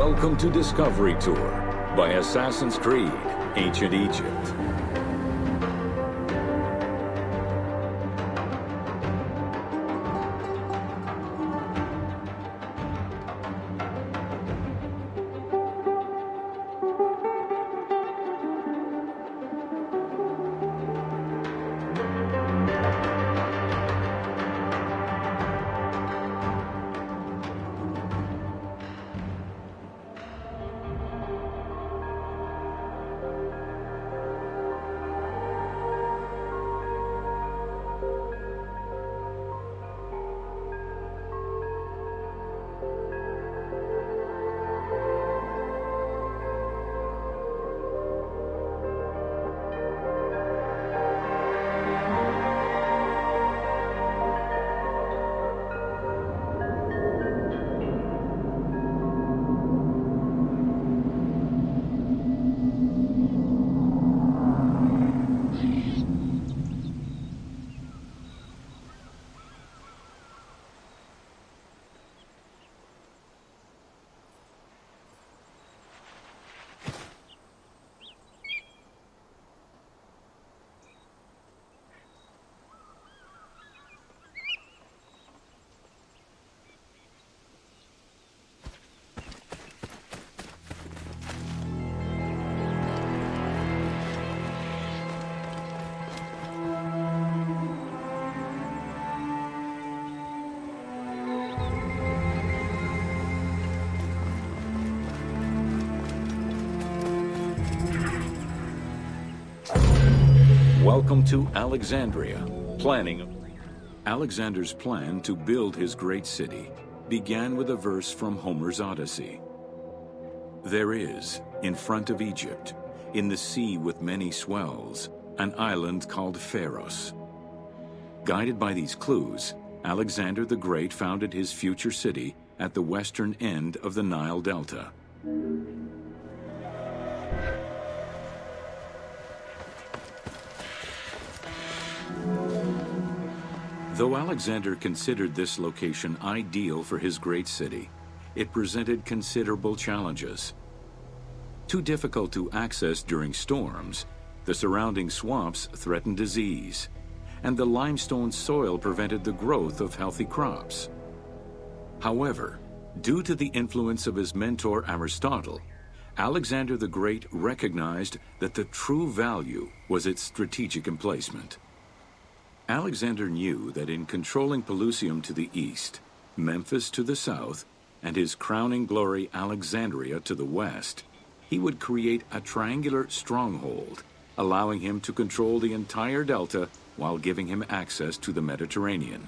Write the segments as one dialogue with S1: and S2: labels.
S1: Welcome to Discovery Tour by Assassin's Creed, Ancient Egypt. Welcome to Alexandria. Alexander's plan to build his great city began with a verse from Homer's Odyssey. There is, in front of Egypt, in the sea with many swells, an island called Pharos. Guided by these clues, Alexander the Great founded his future city at the western end of the Nile Delta. Though Alexander considered this location ideal for his great city, it presented considerable challenges. Too difficult to access during storms, the surrounding swamps threatened disease, and the limestone soil prevented the growth of healthy crops. However, due to the influence of his mentor Aristotle, Alexander the Great recognized that the true value was its strategic emplacement. Alexander knew that in controlling Pelusium to the east, Memphis to the south, and his crowning glory Alexandria to the west, he would create a triangular stronghold, allowing him to control the entire delta while giving him access to the Mediterranean.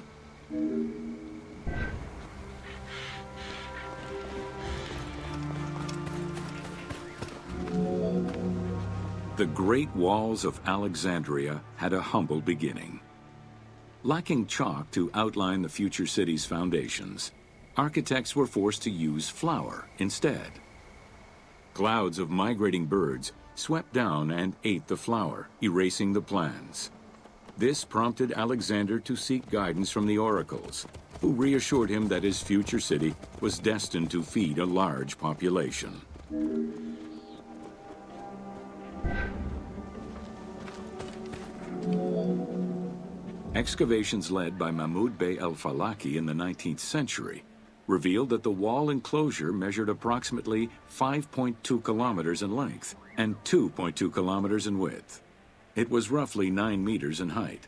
S1: The Great Walls of Alexandria had a humble beginning. Lacking chalk to outline the future city's foundations, architects were forced to use flour instead. Clouds of migrating birds swept down and ate the flour, erasing the plans. This prompted Alexander to seek guidance from the oracles, who reassured him that his future city was destined to feed a large population. Excavations led by Mahmud Bey el-Falaki in the 19th century revealed that the wall enclosure measured approximately 5.2 kilometers in length and 2.2 kilometers in width. It was roughly 9 meters in height.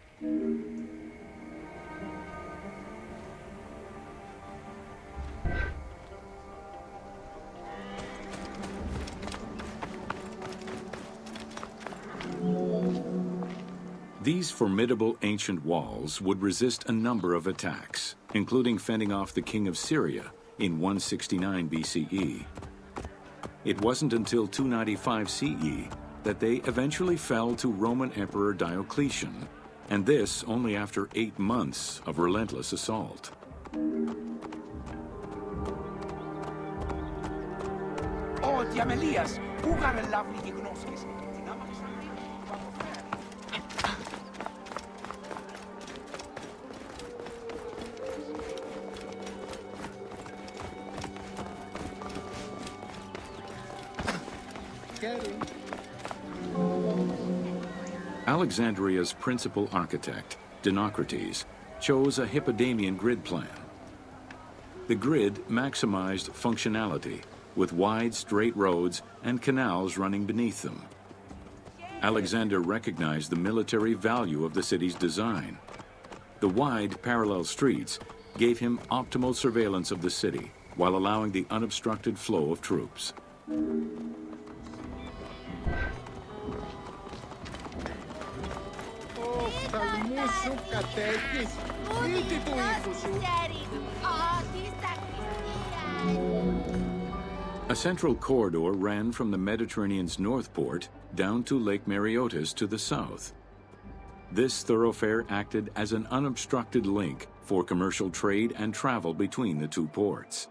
S1: These formidable ancient walls would resist a number of attacks, including fending off the king of Syria in 169 BCE. It wasn't until 295 CE that they eventually fell to Roman Emperor Diocletian, and this only after 8 months of relentless assault.
S2: Oh, Elias, who got a lovely gnoskis?
S1: Alexandria's principal architect, Dinocrates, chose a Hippodamian grid plan. The grid maximized functionality, with wide, straight roads and canals running beneath them. Alexander recognized the military value of the city's design. The wide, parallel streets gave him optimal surveillance of the city, while allowing the unobstructed flow of troops. A central corridor ran from the Mediterranean's north port down to Lake Mareotis to the south. This thoroughfare acted as an unobstructed link for commercial trade and travel between the two ports.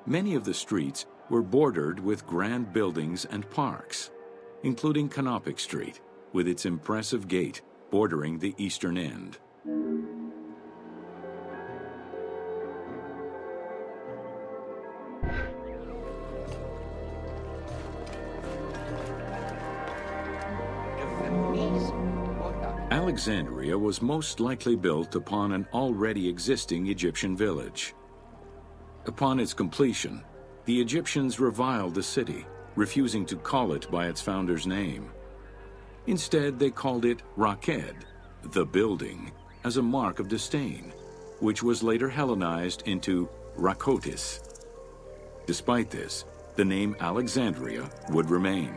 S1: Many of the streets were bordered with grand buildings and parks, including Canopic Street, with its impressive gate bordering the eastern end. Alexandria was most likely built upon an already existing Egyptian village. Upon its completion, the Egyptians reviled the city, refusing to call it by its founder's name. Instead, they called it Raked, the building, as a mark of disdain, which was later Hellenized into Rakotis. Despite this, the name Alexandria would remain.